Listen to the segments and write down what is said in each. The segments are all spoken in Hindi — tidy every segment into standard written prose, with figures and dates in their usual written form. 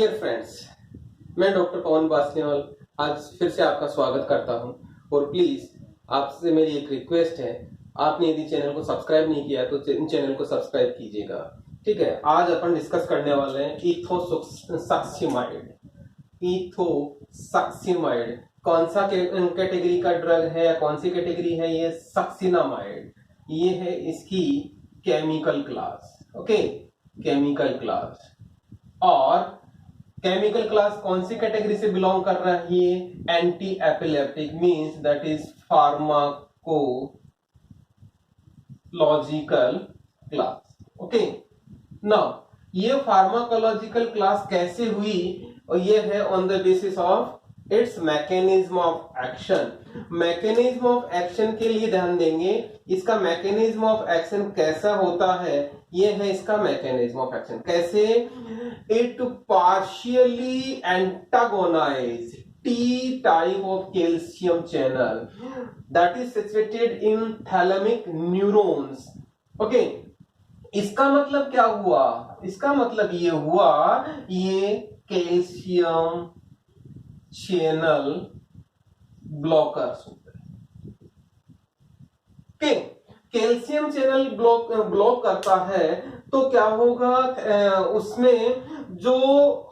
डियर फ्रेंड्स, मैं डॉक्टर पवन बास्किनवाल आज फिर से आपका स्वागत करता हूं और प्लीज आपसे मेरी एक रिक्वेस्ट है, आपने यदि चैनल को सब्सक्राइब नहीं किया तो चैनल को सब्सक्राइब कीजिएगा। ठीक है, आज अपन डिस्कस करने वाले हैं इथोसक्सीमाइड। इथोसक्सीमाइड कौन सा कैटेगरी का ड्रग है या कौन सी कैटेगरी है? ये सक्सिनामाइड। ये है इसकी chemical class. Okay, chemical class. और केमिकल क्लास कौन सी कैटेगरी से बिलोंग कर रहा है? ये anti epileptic means that is pharmacological class. Okay, now ये फार्माकोलॉजिकल क्लास कैसे हुई? और ये है on the basis of its mechanism of action. Mechanism of action के लिए ध्यान देंगे, इसका मैकेनिज्म ऑफ एक्शन कैसा होता है? ये है इसका मैकेनिज्म ऑफ एक्शन। कैसे? It partially antagonize T type of calcium channel that is situated in thalamic neurons. Okay, इसका मतलब क्या हुआ? इसका मतलब ये हुआ, ये कैल्शियम चैनल ब्लॉकर्स होते हैं। ओके, कैल्शियम चैनल ब्लॉक करता है तो क्या होगा? उसमें जो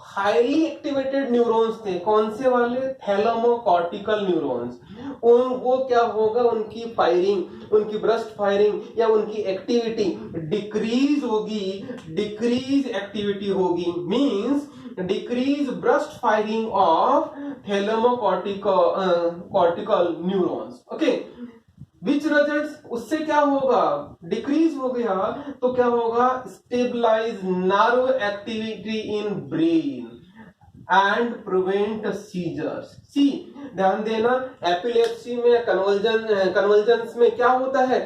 हाईली एक्टिवेटेड न्यूरॉन्स थे, कौन से वाले? थैलेमोकॉर्टिकल न्यूरॉन्स, वो क्या होगा? उनकी फायरिंग, उनकी ब्रस्ट फायरिंग या उनकी एक्टिविटी डिक्रीज होगी। डिक्रीज एक्टिविटी होगी means decrease burst firing of thalamocortical neurons. Okay, which results, उससे क्या होगा? डिक्रीज हो गया तो क्या होगा? Stabilise nerve activity in brain and prevent seizures. See, ध्यान देना, एपिलेप्सी में कन्वर्जन्स में क्या होता है?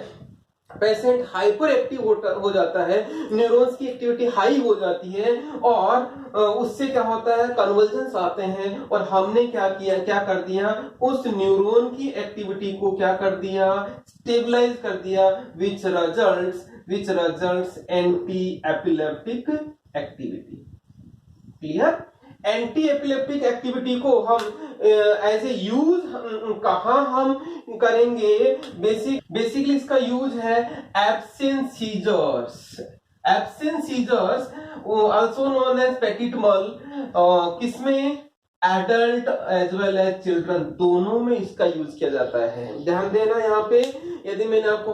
पेशेंट हाइपर एक्टिव हो जाता है, न्यूरॉन्स की एक्टिविटी हाई हो जाती है और उससे क्या होता है? कन्वर्जन्स आते हैं। और हमने क्या किया, क्या कर दिया? उस न्यूरॉन की एक्टिविटी को क्या कर दिया? स्टेबलाइज कर दिया। Which results anti epileptic activity. Clear? Anti epileptic activity को हम एज ए यूज कहां हम करेंगे? बेसिकली इसका यूज है absent seizures. Absent seizures also known as petit mal, किसमें? Adult as well as children, दोनों में इसका यूज किया जाता है। ध्यान देना यहाँ पे, यदि मैंने आपको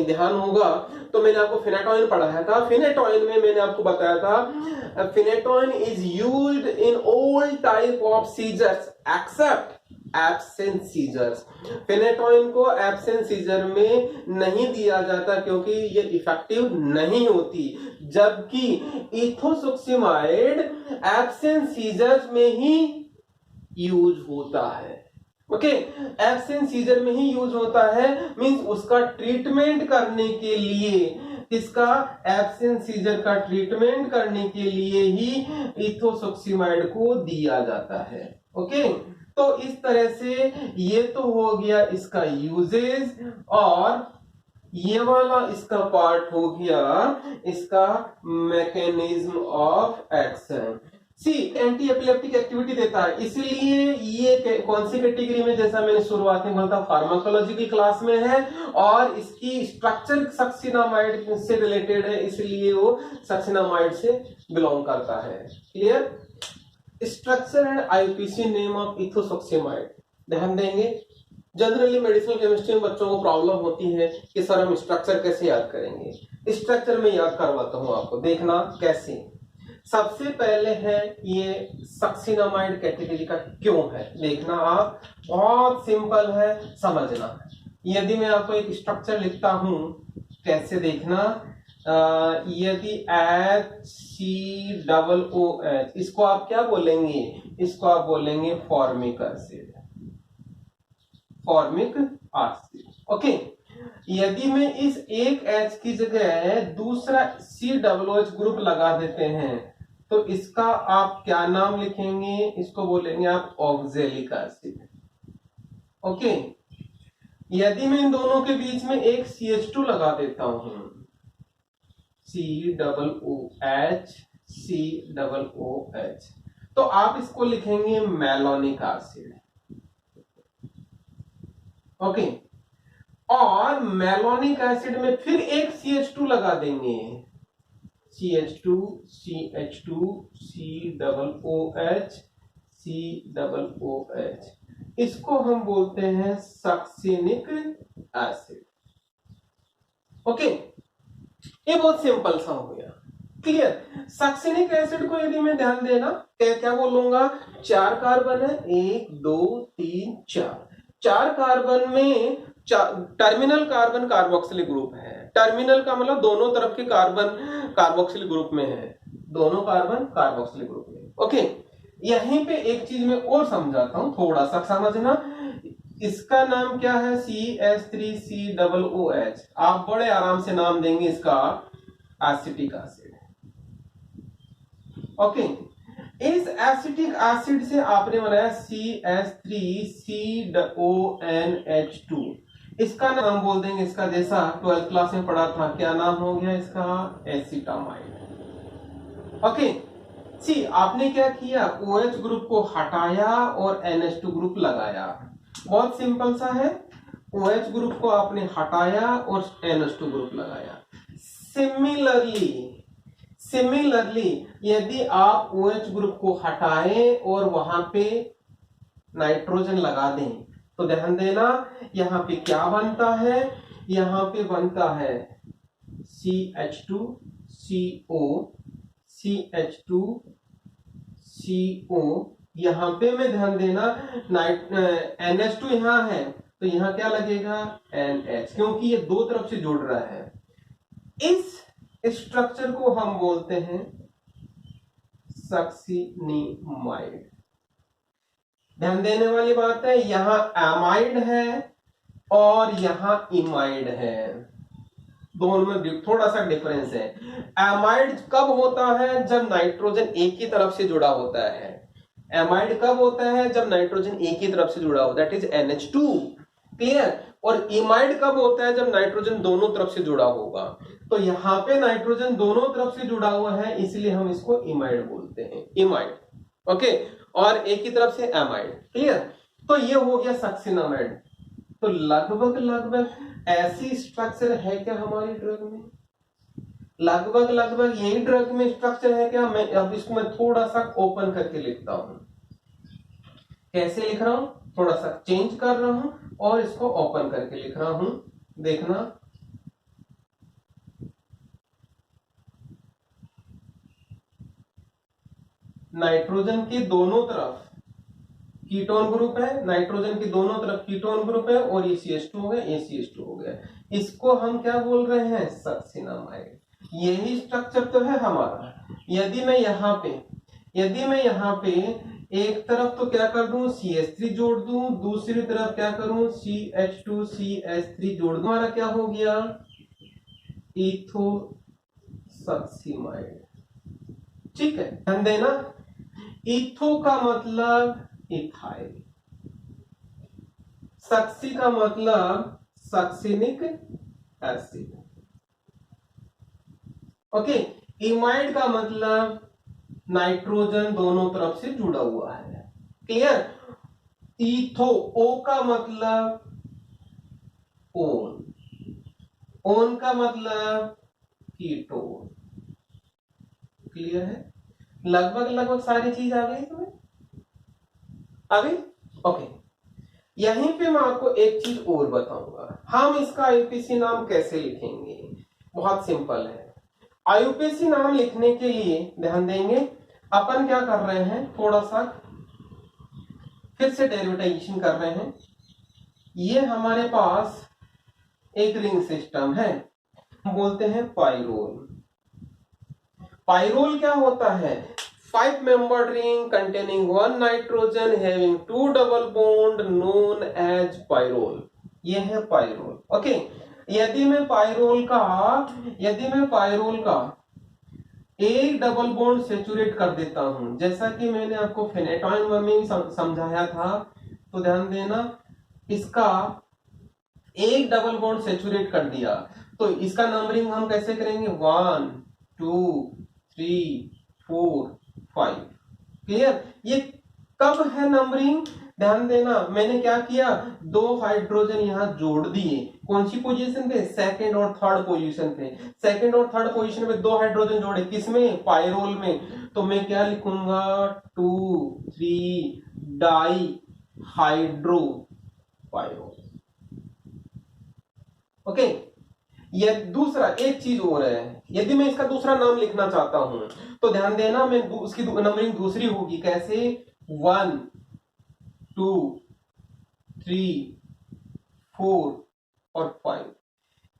ध्यान होगा तो मैंने आपको फिनेटोइन पढ़ाया था। फिनेटोइन में मैंने आपको बताया था phenytoin is used in all type of seizures except absent seizures. Phenytoin को एब्सेंट सीजर में नहीं दिया जाता क्योंकि ये इफेक्टिव नहीं होती, जबकि इथोसक्सीमाइड एब्सेंट सीजर्स में ही यूज होता है। ओके, एब्सेंट सीजर में ही यूज होता है मींस उसका ट्रीटमेंट करने के लिए, इसका एब्सेंट सीजर का ट्रीटमेंट करने के लिए ही इथोसक्सीमाइड को दिया जाता है। ओके, तो इस तरह से ये तो हो गया इसका यूजेज, और ये वाला इसका पार्ट हो गया इसका mechanism of action. See, anti epileptic activity देता है, इसीलिए ये कौन सी कैटेगरी में? जैसा मैंने शुरुआत में बोला था, फार्माकोलॉजिकल क्लास में है और इसकी स्ट्रक्चर सक्सिनामाइड से रिलेटेड है, इसलिए वो सक्सिनामाइड से बिलोंग करता है। Clear? Structure and IPC name of ethosuximide ध्यान देंगे। जनरली मेडिसिनल केमिस्ट्री में बच्चों को प्रॉब्लम होती है कि सर हम स्ट्रक्चर कैसे याद करेंगे। स्ट्रक्चर में याद करवाता हूं आपको, देखना कैसे। सबसे पहले है ये सक्सिनामाइड कैटेगरी का क्यों है, देखना आप, बहुत सिंपल है, समझना। यदि मैं आपको एक स्ट्रक्चर लिखता हूं, कैसे देखना, यदि HCOOH, इसको आप क्या बोलेंगे? इसको आप बोलेंगे formic acid, formic acid. Okay, यदि मैं इस एक H की जगह दूसरा COOH ग्रुप लगा देते हैं तो इसका आप क्या नाम लिखेंगे? इसको बोलेंगे आप ऑक्जेलिक एसिड। ओके, यदि मैं इन दोनों के बीच में एक CH2 लगा देता हूं, COOH, COOH, तो आप इसको लिखेंगे मैलोनिक एसिड। ओके, और मैलोनिक एसिड में फिर एक CH2 लगा देंगे, CH2 CH2 COOH COOH, इसको हम बोलते हैं सक्सिनिक एसिड। ओके, ये बहुत सिंपल सा हो गया, क्लियर। सक्सिनिक एसिड को यदि मैं ध्यान देना क्या बोलूंगा, 4 कार्बन है, 1 2 3 4 कार्बन में टर्मिनल कार्बन कार्बोक्सिल ग्रुप है। टर्मिनल का मतलब दोनों तरफ के कार्बन कार्बोक्सिल ग्रुप में है, दोनों कार्बन कार्बोक्सिल ग्रुप में। ओके, यहीं पे एक चीज मैं और समझाता हूं, थोड़ा सा समझना। इसका नाम क्या है, CH3COOH। आप बड़े आराम से नाम देंगे इसका एसिटिक एसिड। ओके, इस एसिटिक एसिड से आपने बनाया CH3CONH2। इसका नाम बोल देंगे, इसका जैसा 12th क्लास में पढ़ा था, क्या नाम हो गया इसका, एसिटामाइड। ओके, सी आपने क्या किया, OH ग्रुप को हटाया और NH2 ग्रुप लगाया। बहुत सिंपल सा है, OH ग्रुप को आपने हटाया और NH2 ग्रुप लगाया। सिमिलरली यदि आप OH ग्रुप को हटाएं और वहां पे नाइट्रोजन लगा दें, तो ध्यान देना यहां पे क्या बनता है, यहां पे बनता है CH2CO CH2CO। यहां पे में ध्यान देना NH2 यहां है, तो यहां क्या लगेगा, NH, क्योंकि ये दो तरफ से जुड़ रहा है। इस स्ट्रक्चर को हम बोलते हैं सक्सिनिमाइड। ध्यान देने वाली बात है, यहां एमाइड है और यहां इमाइड है, दोनों में थोड़ा सा डिफरेंस है। एमाइड कब होता है, जब नाइट्रोजन एक ही तरफ से जुड़ा होता है। एमाइड कब होता है, जब नाइट्रोजन एक ही तरफ से जुड़ा हो, दैट इज NH2, क्लियर। और इमाइड कब होता है, जब नाइट्रोजन दोनों तरफ से जुड़ा होगा। तो यहां पे नाइट्रोजन दोनों तरफ से जुड़ा हुआ है, इसलिए हम इसको इमाइड बोलते हैं, इमाइड। ओके, और एक ही तरफ से एमाइड, क्लियर। तो ये हो गया सक्सिनामाइड। तो लगभग ऐसी स्ट्रक्चर है क्या हमारी ड्रग में, लगभग यही ड्रग में स्ट्रक्चर है क्या। मैं अब इसको मैं थोड़ा सा ओपन करके लिखता हूं, कैसे लिख रहा हूं, थोड़ा सा चेंज कर रहा हूं और इसको ओपन करके लिख रहा हूं, देखना। नाइट्रोजन के दोनों तरफ कीटोन ग्रुप है, नाइट्रोजन के दोनों तरफ कीटोन ग्रुप है, और ये CH2 हो गया, ये CH2 हो गया। इसको हम क्या बोल रहे हैं, सक्सिनामाइड। यही स्ट्रक्चर तो है हमारा। यदि मैं यहाँ पे एक तरफ तो क्या कर दूं, CH3 जोड़ दूं, दूसरी तरफ क्या करूं, CH2 CH3 जोड़ दूं, हमारा क्या हो गया, इथोसक्सिमाइड। ठीक है, ध्यान देना, इथो का मतलब इथाइल, सक्सी का मतलब सक्सिनिक एसिड। ओके, इमाइड का मतलब नाइट्रोजन दोनों तरफ से जुड़ा हुआ है, क्लियर। इथो, ओ का मतलब ओन, ओन का मतलब कीटोन, क्लियर है। लगभग सारी चीज आ गई तुम्हें, आ गई। ओके, यहीं पे मैं आपको एक चीज और बताऊंगा, हम इसका आईयूपीएसी नाम कैसे लिखेंगे। बहुत सिंपल है। आईयूपीएसी नाम लिखने के लिए ध्यान देंगे, अपन क्या कर रहे हैं, थोड़ा सा फिर से डेरिवेटाइजेशन कर रहे हैं। ये हमारे पास एक रिंग सिस्टम है, हम बोलते हैं पाइरोल। पाइरोल क्या होता है, 5 membered ring containing 1 nitrogen having 2 double bond known as pyrrole। ये है पाइरोल। ओके, यदि मैं पाइरोल का एक डबल बॉन्ड सेचुरेट कर देता हूं, जैसा कि मैंने आपको फेनेटॉइन में समझाया था, तो ध्यान देना, इसका एक डबल बॉन्ड सेचुरेट कर दिया, तो इसका नंबरिंग हम कैसे करेंगे, 1 2 3 4 5। क्लियर? ये कब है नंबरिंग? ध्यान देना, मैंने क्या किया, 2 हाइड्रोजन यहां जोड़ दिए। कौन सी पोजीशन पे? सेकंड और थर्ड पोजीशन पे। सेकंड और थर्ड पोजीशन पे 2 हाइड्रोजन जोड़े, किसमें? पायरोल में। तो मैं क्या लिखूंगा, 2,3 डाई हाइड्रो पायरोल। ओके। ये दूसरा एक चीज और है, यदि मैं इसका दूसरा नाम लिखना चाहता हूं तो ध्यान देना, मैं उसकी नंबरिंग दूसरी होगी। कैसे? 1 2 3 4 और 5।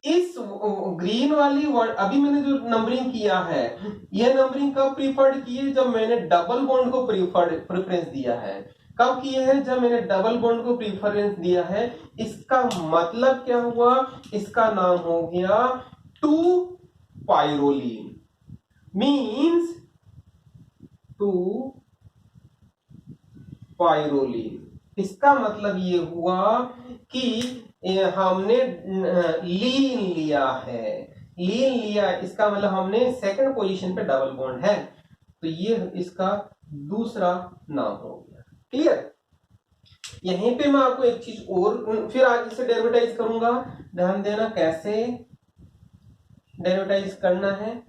इस ग्रीन वाली वर्ड अभी मैंने जो नंबरिंग किया है, यह नंबरिंग कब प्रीफर्ड की है? जब मैंने डबल बॉन्ड को प्रेफरेंस दिया है। कब किए हैं? जब मैंने डबल बॉन्ड को प्रीफरेंस दिया है। इसका मतलब क्या हुआ? इसका नाम हो गया 2 पायरोलीन, मीन्स 2 पायरोलीन। इसका मतलब ये हुआ कि हमने लीन लिया है। लीन लिया, इसका मतलब हमने सेकंड पोजीशन पे डबल बॉन्ड है, तो ये इसका दूसरा नाम हो गया। क्लियर? यहीं पे मैं आपको एक चीज और फिर आगे से डेरिवेटाइज करूंगा। ध्यान देना कैसे डेरिवेटाइज करना है।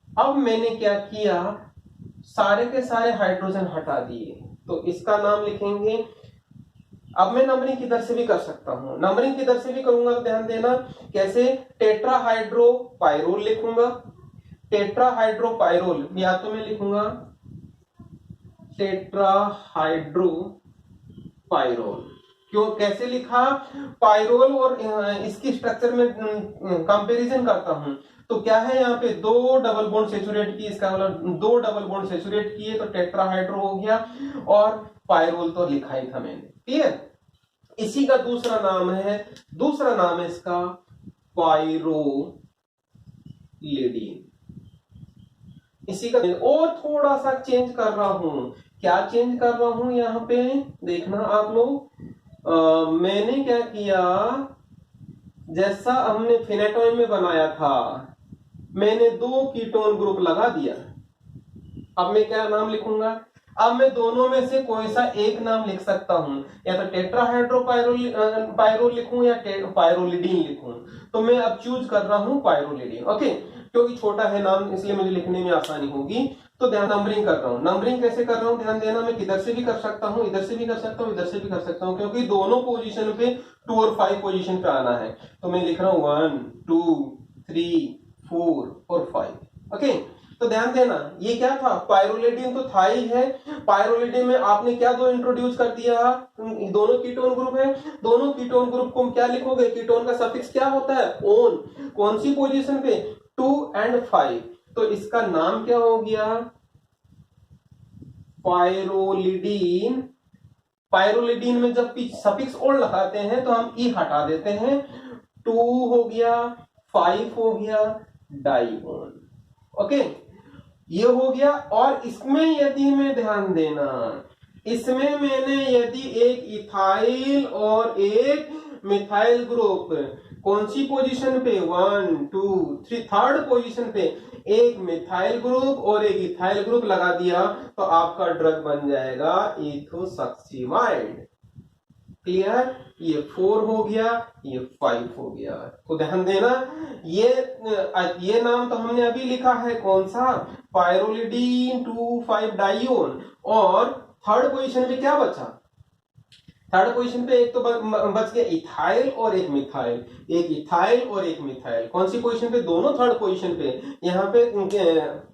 अब मैंने क्या किया, सारे के सारे हाइड्रोजन हटा दिए, तो इसका नाम लिखेंगे। अब मैं नंबरिंग किधर से भी कर सकता हूं, नंबरिंग किधर से भी करूंगा तो ध्यान देना कैसे। टेट्राहाइड्रोपाइरोल लिखूंगा। टेट्राहाइड्रोपाइरोल या तो मैं लिखूंगा टेट्राहाइड्रोपाइरोल। क्यों, कैसे लिखा? पाइरोल और इसकी स्ट्रक्चर में कंपैरिजन करता हूं तो क्या है, यहाँ पे 2 डबल बॉन्ड सेचुरेट किए, इसका मतलब 2 डबल बॉन्ड सेचुरेट किए तो टेट्राहाइड्रो हो गया, और पाइरोल तो लिखा ही था मैंने। ठीक है, इसी का दूसरा नाम है इसका पाइरोलिडीन। इसी का और थोड़ा सा चेंज कर रहा हूं। क्या चेंज कर रहा हूं यहां पे देखना आप लोग। मैंने क्या किया, जैसा हमने फिनेटोइन में बनाया था, मैंने 2 कीटोन ग्रुप लगा दिया। अब मैं क्या नाम लिखूंगा? अब मैं दोनों में से कोई सा एक नाम लिख सकता हूं, या तो टेट्राहाइड्रोपाइरोल लिखूं या पाइरोलिडीन लिखूं। तो मैं अब चूज कर रहा हूं पाइरोलिडीन। ओके, क्योंकि छोटा है नाम इसलिए मुझे लिखने में आसानी होगी। तो ध्यान, नंबरिंग कर रहा हूं। नंबरिंग कैसे कर रहा हूं ध्यान देना, मैं किधर से भी कर सकता हूं, इधर से भी कर सकता हूं, इधर से भी कर सकता हूं, क्योंकि दोनों पोजीशन पे 2 और 5 पोजीशन पे आना है। तो मैं लिख रहा हूं 1 2 3 4 और 5। ओके, तो ध्यान देना ये क्या था, पाइरोलिडीन तो था ही है। पाइरोलिडीन में आपने क्या 2 इंट्रोड्यूस कर दिया, दोनों कीटोन ग्रुप है। दोनों कीटोन ग्रुप को क्या लिखोगे? कीटोन का सफिक्स क्या होता है? ओन। कौन सी पोजीशन पे? 2 और 5। तो इसका नाम क्या हो गया? पाइरोलिडीन। पाइरोलिडीन में जब सफिक्स ओन लगाते हैं तो हम ई हटा देते हैं। 2 हो गया, 5 हो गया, डाइओन। ओके, ये हो गया। और इसमें यदि मैं ध्यान देना, इसमें मैंने यदि एक इथाइल और एक मिथाइल ग्रुप, कौन सी पोजीशन पे? 1 2 3 थर्ड पोजीशन पे एक मिथाइल ग्रुप और एक इथाइल ग्रुप लगा दिया तो आपका ड्रग बन जाएगा इथोसक्सीमाइड। क्लियर? ये 4 हो गया, ये 5 हो गया। तो ध्यान देना, ये नाम तो हमने अभी लिखा है, कौन सा? पाइरोलिडीन 2 5 डाइओन। और थर्ड पोजीशन पे क्या बचा? थर्ड पोजीशन पे एक तो बच गया इथाइल और एक मिथाइल, एक इथाइल और एक मिथाइल। कौन सी पोजीशन पे? दोनों थर्ड पोजीशन पे। यहाँ पे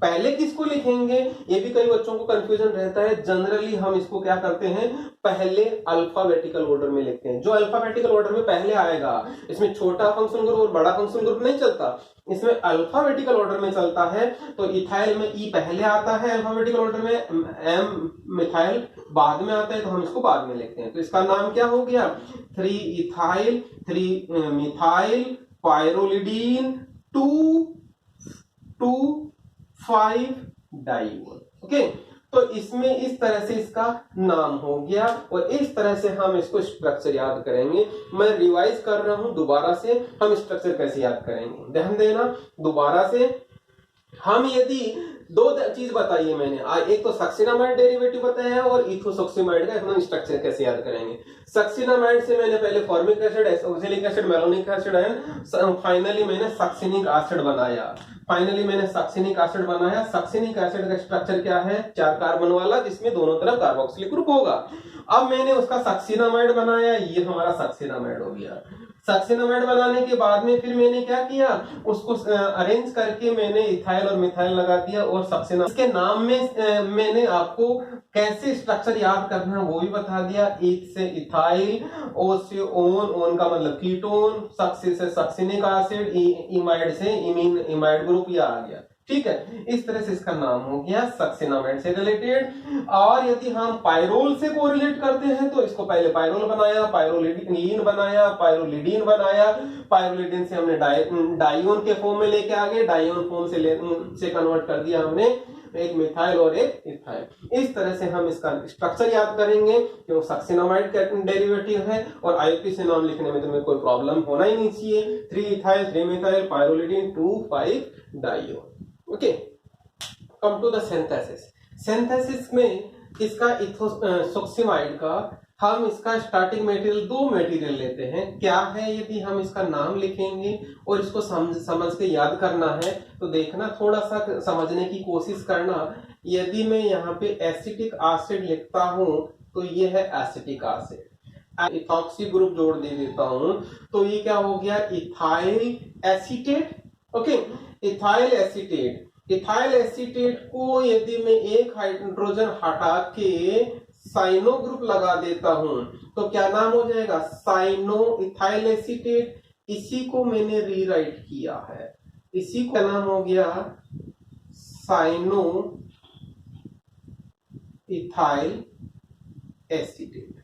पहले किसको लिखेंगे, ये भी कई बच्चों को कंफ्यूजन रहता है। जनरली हम इसको क्या करते हैं, पहले अल्फाबेटिकल ऑर्डर में लिखते हैं। जो अल्फाबेटिकल ऑर्डर में पहले आएगा, इसमें छोटा फंक्शन ग्रुप और बड़ा फंक्शन ग्रुप नहीं चलता, इसमें अल्फाबेटिकल ऑर्डर में चलता है। तो इथाइल में ई पहले आता है अल्फाबेटिकल ऑर्डर में, एम मिथाइल बाद में आता है, तो हम इसको बाद में लिखते हैं। तो इसका नाम क्या हो गया? 3 इथाइल 3 मिथाइल पाइरोलिडीन 2 5 डाइओन। ओके, तो इसमें इस तरह से इसका नाम हो गया, और इस तरह से हम इसको स्ट्रक्चर याद करेंगे। मैं रिवाइज कर रहा हूं दोबारा से, हम स्ट्रक्चर कैसे याद करेंगे। ध्यान देना, दोबारा से हम यदि दो चीज बताइए मैंने, एक तो सक्सिनामाइड डेरिवेटिव बताया है और इथोसोक्सिमाइड का स्ट्रक्चर कैसे याद करेंगे। सक्सिनामाइड से मैंने पहले formic acid, oxalic acid, malonic acid ion, finally मैंने सक्सिनिक एसिड बनाया। सक्सिनिक एसिड का स्ट्रक्चर क्या है, 4 कार्बन वाला जिसमें दोनों तरफ कार्बोक्सिलिक ग्रुप होगा। अब मैंने उसका सक्सिनामाइड बनाया, ये हमारा सक्सिनामाइड हो गया। सक्सिनामाइड बनाने के बाद में फिर मैंने क्या किया, उसको अरेंज करके मैंने इथाइल और मिथाइल लगा दिया और सक्सिना इसके नाम में मैंने आपको कैसे स्ट्रक्चर याद करना है वो भी बता दिया। ईथ से इथाइल, ओ से ओन, ओन का मतलब कीटोन, सक्सी से सक्सिनिक एसिड, इमाइड से इमाइड ग्रुप ये आ गया। ठीक है, इस तरह से इसका नाम हो गया सक्सिनामाइड से रिलेटेड। और यदि हम पायरोल से कोरिलेट करते हैं तो इसको पहले पायरोल बनाया, पायरोलिडीन बनाया, पायरोलिडीन बनाया, पायरोलिडीन से हमने डाइओन के फॉर्म में लेके आ गए, डाइओन फॉर्म से कन्वर्ट कर दिया हमने एक मिथाइल और एक इथाइल। इस तरह से हम इसका स्ट्रक्चर याद करेंगे क्योंकि सक्सिनामाइड का डेरिवेटिव है और आईपी से नाम लिखने में तुम्हें कोई प्रॉब्लम होना ही नहीं चाहिए। 3 ethyl, 3 methyl, pyrrolidine, 2, 5 dione. Okay, come to the synthesis में इसका इथोसोक्सिमाइड का हम इसका स्टार्टिंग मटेरियल 2 मटेरियल लेते हैं। क्या है, यदि हम इसका नाम लिखेंगे और इसको समझ के याद करना है तो देखना, थोड़ा सा समझने की कोशिश करना। यदि मैं यहाँ पे एसिटिक एसिड लिखता हूं तो ये है एसिटिक एसिड, इथॉक्सी ग्रुप जोड़ दे देता हूं तो ये क्या हो गया, ethyl acetate. Okay, ethyl acetate को यदि मैं एक हाइड्रोजन हटा के साइनो ग्रुप लगा देता हूं तो क्या नाम हो जाएगा, साइनो इथाइल एसीटेट। इसी को मैंने रीराइट किया है, इसी का नाम हो गया cyano ethyl acetate.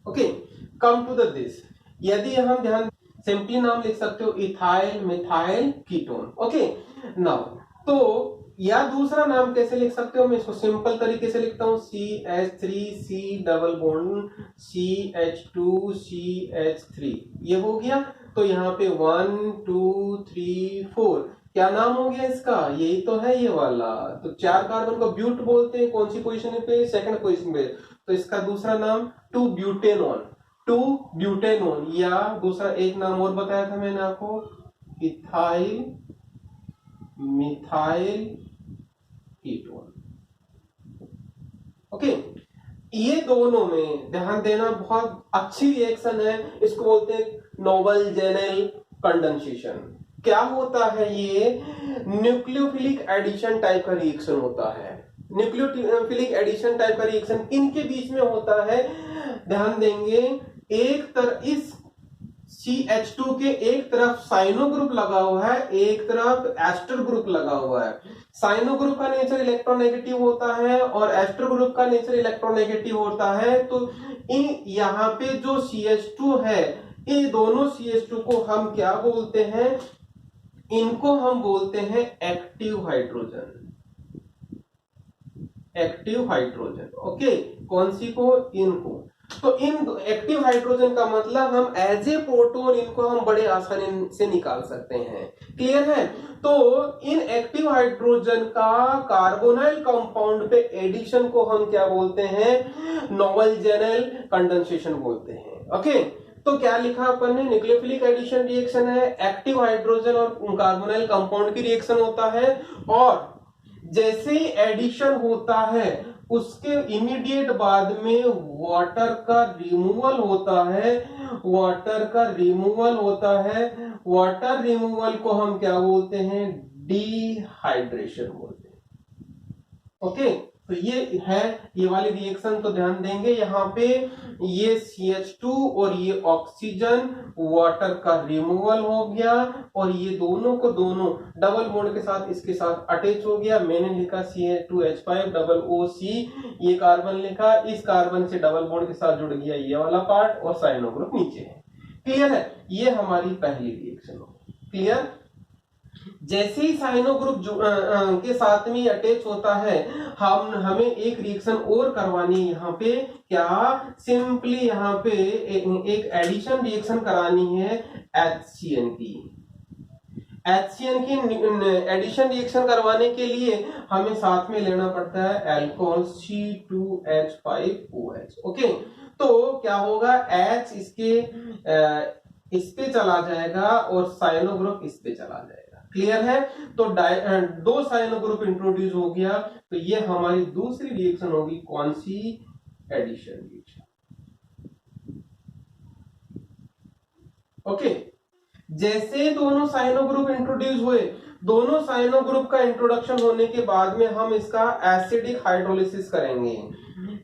Okay, come to the this, यदि हम ध्यान सिंपली नाम लिख सकते हो ethyl methyl ketone. Okay, now तो या दूसरा नाम कैसे लिख सकते हो, मैं इसको सिंपल तरीके से लिखता हूं, CH3C डबल बॉन्ड CH2CH3, ये हो गया। तो यहाँ पे 1 2 3 4 क्या नाम हो गया इसका, यही तो है ये वाला। तो 4 कार्बन को ब्यूट बोलते हैं, कौन सी पोजीशन पे, सेकंड पोजीशन पे। तो इसका दूसरा नाम 2 ब्यूटेनॉन, या दूसरा एक नाम और बताया था मैंने आपको, इथाइल मिथाइल कीटोन। ओके, ये दोनों में ध्यान देना, बहुत अच्छी रिएक्शन है, इसको बोलते हैं नोबल जेनेल कंडेंसेशन। क्या होता है, ये न्यूक्लियोफिलिक एडिशन टाइप का रिएक्शन होता है। न्यूक्लियोफिलिक एडिशन टाइप का रिएक्शन इनके बीच में होता है, ध्यान देंगे, एक तरफ इस CH2 के एक तरफ साइनो ग्रुप लगा हुआ है, एक तरफ एस्टर ग्रुप लगा हुआ है। साइनो ग्रुप का नेचर इलेक्ट्रोनेगेटिव होता है और एस्टर ग्रुप का नेचर इलेक्ट्रोनेगेटिव होता है। तो इन यहाँ पे जो CH2 है, ये दोनों CH2 को हम क्या बोलते हैं, इनको हम बोलते हैं एक्टिव हाइड्रोजन। ओके, कौन सी को, इनको। तो इन एक्टिव हाइड्रोजन का मतलब हम एज ए प्रोटॉन इनको हम बड़े आसानी से निकाल सकते हैं। क्लियर है। तो इन एक्टिव हाइड्रोजन का कार्बोनाइल कंपाउंड पे एडिशन को हम क्या बोलते हैं, नोबल जेनेल कंडेंसेशन बोलते हैं। ओके, तो क्या लिखा अपन ने, न्यूक्लियोफिलिक एडिशन रिएक्शन है, एक्टिव हाइड्रोजन और कार्बोनाइल कंपाउंड की रिएक्शन होता है। और जैसे ही एडिशन होता है उसके इमीडिएट बाद में वाटर का रिमूवल वाटर रिमूवल को हम क्या बोलते हैं, डिहाइड्रेशन बोलते हैं। ओके, तो ये है ये वाली रिएक्शन। तो ध्यान देंगे यहाँ पे ये CH2 और ये ऑक्सीजन, वाटर का रिमूवल हो गया और ये दोनों को दोनों डबल बॉन्ड के साथ इसके साथ अटैच हो गया। मैंने लिखा CH2H5 डबल OC, ये कार्बन लिखा, इस कार्बन से डबल बॉन्ड के साथ जुड़ गया ये वाला पार्ट और साइनो ग्रुप नीचे है। क्लियर है, ये हमारी पहली रिएक्शन हो। क्लियर, जैसे ही साइनो ग्रुप के साथ में अटैच होता है, हमें एक रिएक्शन और करवानी है यहाँ पे, क्या सिंपली यहाँ पे एक एडिशन रिएक्शन करानी है HCN की। HCN की एडिशन रिएक्शन करवाने के लिए हमें साथ में लेना पड़ता है अल्कोहल C2H5OH। ओके, तो क्या होगा, H इस पे चला जाएगा और साइनो ग्रुप इस पे चला जाएगा। क्लियर है? तो दो साइनो ग्रुप इंट्रोड्यूस हो गया, तो ये हमारी दूसरी रिएक्शन होगी, कौन सी? Addition reaction. ओके, जैसे दोनों साइनो ग्रुप इंट्रोड्यूस हुए, दोनों साइनो ग्रुप का इंट्रोडक्शन होने के बाद में हम इसका एसिडिक हाइड्रोलिसिस करेंगे।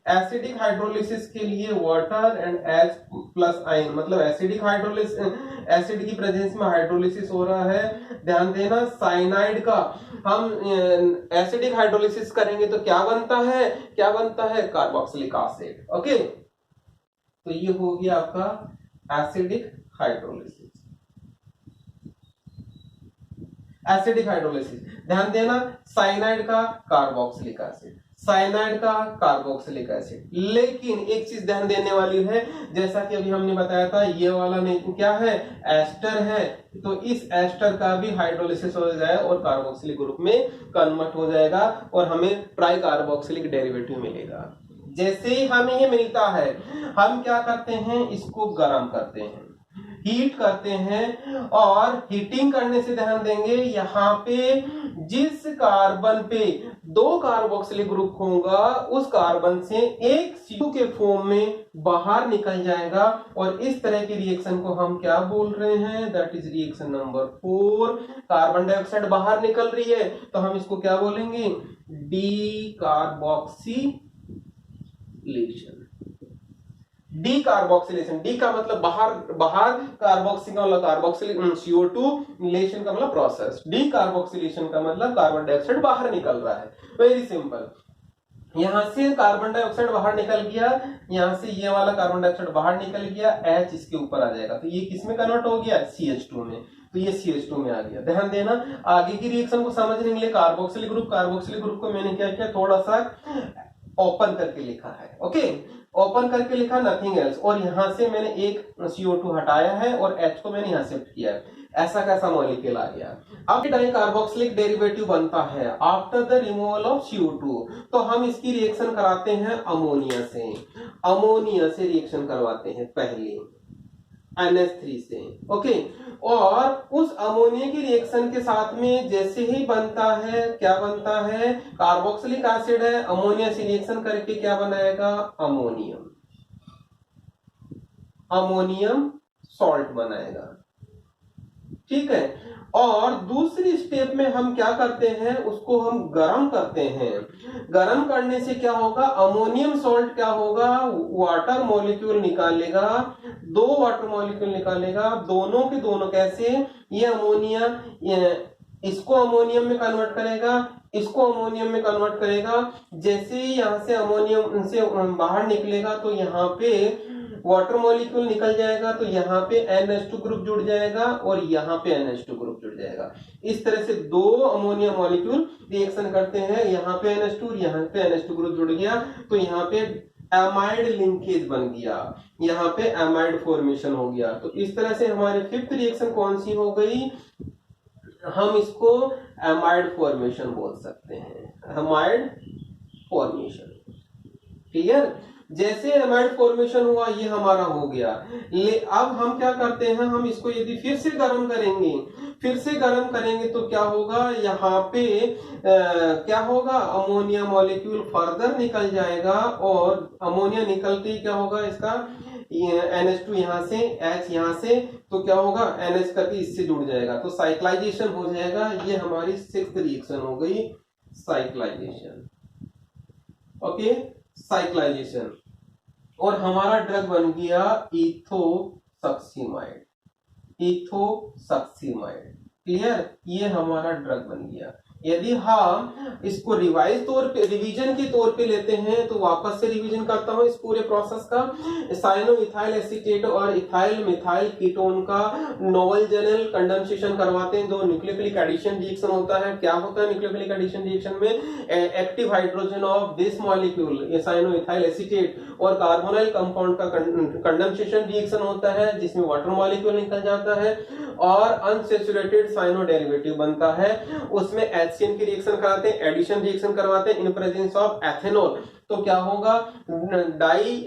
एसिडिक हाइड्रोलिसिस के लिए water and H plus ion, मतलब एसिडिक हाइड्रोलिसिस, एसिड की प्रेजेंस में हाइड्रोलिसिस हो रहा है। ध्यान देना, साइनाइड का हम एसिडिक हाइड्रोलिसिस करेंगे तो क्या बनता है? क्या बनता है? Carboxylic acid. ओके, तो ये हो गया आपका एसिडिक हाइड्रोलिसिस। एसिडिक हाइड्रोलिसिस, ध्यान देना, साइनाइड का कार्बोक्सिलिक एसिड, साइनाइड का कार्बोक्सिलिक एसिड। लेकिन एक चीज ध्यान देने वाली है, जैसा कि अभी हमने बताया था, ये वाला नहीं क्या है? एस्टर है, तो इस एस्टर का भी हाइड्रोलिसिस हो जाए और कार्बोक्सिलिक ग्रुप में कन्वर्ट हो जाएगा और हमें ट्राई कार्बोक्सिलिक डेरिवेटिव मिलेगा। जैसे ही हमें ये मिलता है, हम क्या करते हैं? इसको गर्म करते हैं, हीट करते हैं, और हीटिंग करने से ध्यान देंगे, यहां पे जिस कार्बन पे दो कार्बोक्सिलिक ग्रुप होगा, उस कार्बन से एक CO के फॉर्म में बाहर निकल जाएगा, और इस तरह की रिएक्शन को हम क्या बोल रहे हैं? That is reaction number 4। Carbon dioxide बाहर निकल रही है, तो हम इसको क्या बोलेंगे? D carboxylation. D carboxylation, D का मतलब बाहर, बाहर, कार्बोक्सिलिक CO2 लेशन का मतलब प्रोसेस, डी कार्बोक्सिलेशन का मतलब कार्बन डाइऑक्साइड बाहर निकल रहा है। वेरी सिंपल, यहां से कार्बन डाइऑक्साइड बाहर निकल गया, यहां से ये वाला कार्बन डाइऑक्साइड बाहर निकल गया, H इसके ऊपर आ जाएगा, तो ये किसमें कन्वर्ट हो गया? CH2 में, तो ये CH2 में आ गया। ध्यान देना, आगे की रिएक्शन को समझने के लिए कार्बोक्सिलिक ग्रुप को मैंने क्या किया? थोड़ा सा ओपन करके लिखा है। ओके, ओपन करके लिखा, नथिंग एल्स, और यहां से मैंने एक CO2 हटाया है और H को मैंने यहां शिफ्ट किया है। ऐसा कैसा मॉलिक्यूल आ गया? अब डाई कार्बोक्सिलिक डेरिवेटिव बनता है after the removal of CO2, तो हम इसकी रिएक्शन कराते हैं अमोनिया से, अमोनिया से रिएक्शन करवाते हैं पहले NH3 से। ओके, और उस अमोनिया की रिएक्शन के साथ में जैसे ही बनता है, क्या बनता है? कार्बोक्सिलिक एसिड है, अमोनिया से रिएक्शन करके क्या बनाएगा? अमोनियम, अमोनियम सॉल्ट बनाएगा। ठीक है, और दूसरी स्टेप में हम क्या करते हैं? उसको हम गर्म करते हैं। गर्म करने से क्या होगा? अमोनियम सॉल्ट क्या होगा? वाटर मॉलिक्यूल निकालेगा, दो वाटर मॉलिक्यूल निकालेगा, दोनों के दोनों कैसे? ये अमोनिया इसको अमोनियम में कन्वर्ट करेगा, इसको अमोनियम में कन्वर्ट करेगा। जैसे ही यहां से अमोनियम से बाहर निकलेगा, तो यहाँ पे वाटर मॉलिक्यूल निकल जाएगा, तो यहाँ पे NH2 ग्रुप जुड़ जाएगा और यहाँ पे NH2 ग्रुप जुड़ जाएगा। इस तरह से दो अमोनिया मॉलिक्यूल रिएक्शन करते हैं, यहाँ पे NH2 और यहाँ पे NH2 ग्रुप जुड़ गया, तो यहाँ पे एमाइड लिंकेज बन गया, यहाँ पे एमाइड फॉर्मेशन हो गया। तो इस तरह से हमारी फिफ्थ रिएक्शन कौन सी हो गई? हम इसको एमाइड फॉर्मेशन बोल सकते हैं, एमाइड फॉर्मेशन। क्लियर? जैसे एमाइड फॉर्मेशन हुआ, ये हमारा हो गया। अब हम क्या करते हैं? हम इसको यदि फिर से गर्म करेंगे, फिर से गर्म करेंगे, तो क्या होगा? यहाँ पे क्या होगा? अमोनिया मॉलिक्यूल फर्दर निकल जाएगा, और अमोनिया निकलते ही क्या होगा? इसका NH2 यहाँ से, H यहाँ से, तो क्या होगा? NH करके इससे जुड़ जाएगा, तो साइक्लाइजेशन हो जाएगा। ये हमारी सिक्स्थ रिएक्शन हो गई, साइक्लाइजेशन। ओके, साइक्लाइजेशन, और हमारा ड्रग बन गया इथोसक्सीमाइड, इथोसक्सीमाइड। क्लियर? ये हमारा ड्रग बन गया यदि हम इसको रिवीजन के तौर पे लेते हैं तो वापस से रिवीजन करता हूं इस पूरे प्रोसेस का। साइनो इथाइल एसीटेट और इथाइल मिथाइल कीटोन का नोबल जनरल कंडेंसेशन करवाते हैं। जो न्यूक्लियोफिलिक एडिशन रिएक्शन होता है, क्या होता है न्यूक्लियोफिलिक एडिशन रिएक्शन में? Active hydrogen of this molecule ये साइनो इथाइल एसीटेट और कार्बोनाइल कंपाउंड का कंडेंसेशन रिएक्शन होता है जिसमें वाटर मॉलिक्यूल निकल जाता है और अनसैचुरेटेड साइनो डेरिवेटिव बनता है। उसमें HCN की रिएक्शन कराते हैं, एडिशन रिएक्शन करवाते हैं इन प्रेजेंस ऑफ एथेनॉल। तो क्या होगा? डाई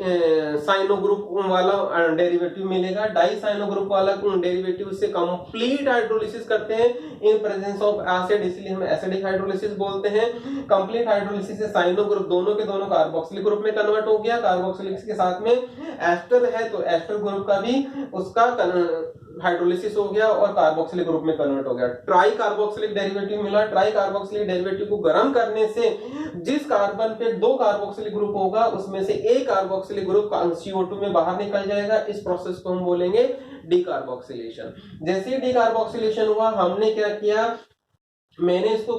साइनो ग्रुप वाला डेरिवेटिव मिलेगा। डाई साइनो ग्रुप वाला डेरिवेटिव से कंप्लीट हाइड्रोलिसिस करते हैं इन प्रेजेंस ऑफ एसिड, इसलिए हम एसिडिक हाइड्रोलिसिस बोलते हैं। कंप्लीट हाइड्रोलिसिस से साइनो ग्रुप दोनों के दोनों कार्बोक्सिलिक ग्रुप में कन्वर्ट हो गया। कार्बोक्सिलिक के साथ में एस्टर है तो एस्टर ग्रुप का भी उसका हाइड्रोलिसिस हो गया और कार्बोक्सिलिक ग्रुप में कन्वर्ट हो गया। ट्राई कार्बोक्सिलिक डेरिवेटिव मिला। ट्राई कार्बोक्सिलिक डेरिवेटिव को गर्म करने से जिस कार्बन पे 2 कार्बोक्सिलिक ग्रुप होगा उसमें से एक कार्बोक्सिलिक ग्रुप CO2 में बाहर निकल जाएगा। इस प्रोसेस को हम बोलेंगे डीकार्बोक्सिलेशन। जैसे डिकार्बोक्सिलेशन हुआ, हमने क्या किया, मैंने इसको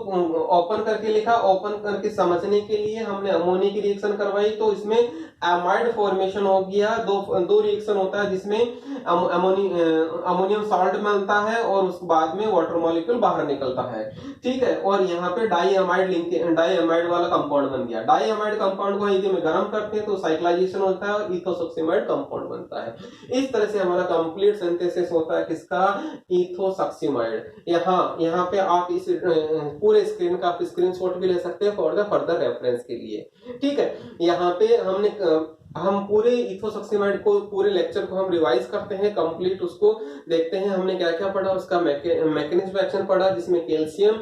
ओपन करके लिखा। ओपन करके समझने के लिए हमने अमोनिया की रिएक्शन करवाई तो इसमें एमाइड फॉर्मेशन हो गया। दो रिएक्शन होता है जिसमें अमोनियम साल्ट बनता है और उसके बाद में वाटर मॉलिक्यूल बाहर निकलता है, ठीक है। और यहाँ पे डाईएमाइड वाला कंपाउंड बन गया। डाईएमाइड कंपाउंड को यदि में गर्म करते हैं तो साइक्लाइजेशन होता है और इथोसक्सीमाइड कंपाउंड बनता है। इस तरह से हमारा कंप्लीट सिंथेसिस होता है किसका? इथोसक्सीमाइड। यहाँ पे आप इस पूरे स्क्रीन का आप स्क्रीनशॉट भी ले सकते हैं फॉर द फर्दर रेफरेंस के लिए, ठीक है। यहाँ पे हम पूरे इथोसक्सीमाइड को, पूरे लेक्चर को हम रिवाइज करते हैं, कंप्लीट उसको देखते हैं हमने क्या क्या पढ़ा। उसका मैकेनिज्म एक्शन पढ़ा जिसमें कैल्शियम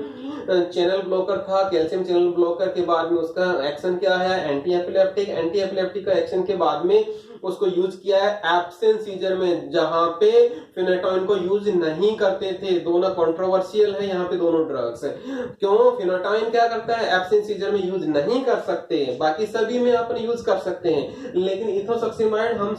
चैनल ब्लॉकर था। कैल्शियम चैनल ब्लॉकर के बाद में उसका एक्शन क्या है? Anti epileptic. एंटी एपिलेप्टिक का एक्शन के बाद में उसको यूज किया है एब्सेंस सीजर में, जहां पे फिनेटोइन को यूज नहीं करते थे। दोनों कंट्रोवर्शियल है यहाँ पे दोनों ड्रग्स। क्यों? फिनेटोइन क्या करता है? एब्सेंस सीजर में यूज नहीं कर सकते, बाकी सभी में अपन यूज कर सकते हैं, लेकिन इथोसक्सीमाइड हम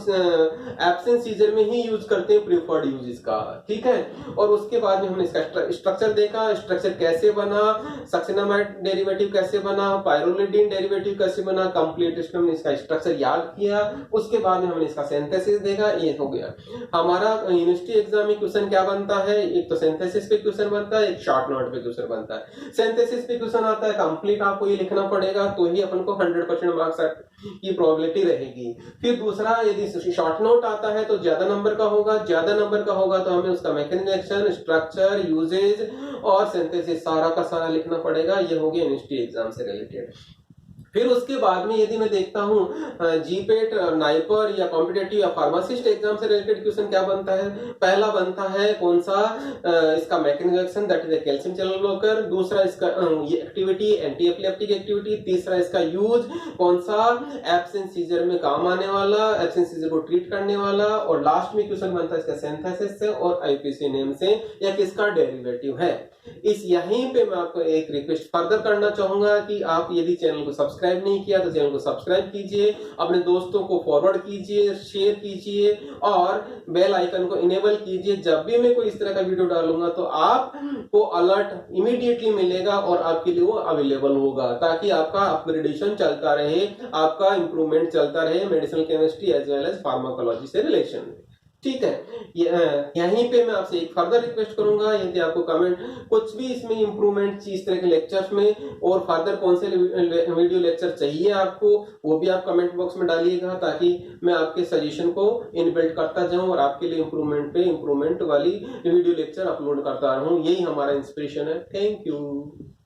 एब्सेंस सीजर में ही यूज करते हैं, प्रीफर्ड यूज इसका, ठीक है। और उसके बाद में हमने इसका स्ट्रक्चर देखा, स्ट्रक्चर कैसे बना, सक्सिनामाइड डेरिवेटिव कैसे बना, पायरोलिडीन डेरिवेटिव कैसे बना, कंप्लीट हमने इसका स्ट्रक्चर याद किया। उसके बाद में हमने इसका सिंथेसिस देखा। ये हो गया हमारा यूनिवर्सिटी एग्जाम में क्वेश्चन क्या बनता है? एक तो सिंथेसिस पे क्वेश्चन बनता है, एक शॉर्ट नोट पे क्वेश्चन बनता है। सिंथेसिस पे क्वेश्चन आता है, कंप्लीट आपको ये लिखना पड़ेगा तो ही अपन को 100% मार्क्स की प्रोबेबिलिटी रहेगी। फिर दूसरा, यदि शॉर्ट नोट आता है तो ज्यादा नंबर का होगा। ज्यादा नंबर का होगा तो हमें उसका मैकेनिज्म एक्शन, स्ट्रक्चर, यूजेज और सिंथेसिस सारा का सारा लिखना पड़ेगा। ये हो गया यूनिवर्सिटी एग्जाम से रिलेटेड। फिर उसके बाद में यदि मैं देखता हूं जीपेट, नाइपर या कॉम्पिटेटिव या फार्मासिस्ट एग्जाम से रिलेटेड क्वेश्चन क्या बनता है? पहला बनता है कौन सा? इसका mechanism action, that is calcium channel blocker. दूसरा इसका ये एक्टिविटी, एंटी एपिलेप्टिक एक्टिविटी। तीसरा इसका यूज कौन सा? एब्सेंस सीजर में काम आने वाला, एब्सेंस सीजर को ट्रीट करने वाला। और लास्ट में क्वेश्चन बनता है इसका सिंथेसिस से और आईपीसी नेम से या किसका डेरिवेटिव है। इस यहीं पे मैं आपको एक रिक्वेस्ट फर्दर करना चाहूंगा कि आप यदि चैनल को सब्सक्राइब नहीं किया तो चैनल को सब्सक्राइब कीजिए, अपने दोस्तों को फॉरवर्ड कीजिए, शेयर कीजिए और बेल आइकन को इनेबल कीजिए। जब भी मैं कोई इस तरह का वीडियो डालूंगा तो आपको अलर्ट इमीडिएटली मिलेगा और आपके लिए वो अवेलेबल होगा, ताकि आपका अपग्रेडेशन चलता रहे, आपका इंप्रूवमेंट चलता रहे medicinal chemistry as well as pharmacology से रिलेशन में, ठीक है। यहीं पे मैं आपसे एक फर्दर रिक्वेस्ट करूंगा, यदि आपको कमेंट कुछ भी इसमें इंप्रूवमेंट इस तरह के लेक्चर्स में और फर्दर कौन से वीडियो लेक्चर चाहिए आपको, वो भी आप कमेंट बॉक्स में डालिएगा, ताकि मैं आपके सजेशन को इनबिल्ट करता जाऊं और आपके लिए इंप्रूवमेंट पे इंप्रूवमेंट वाली वीडियो लेक्चर अपलोड करता रहूं। यही हमारा इंस्पिरेशन है। Thank you.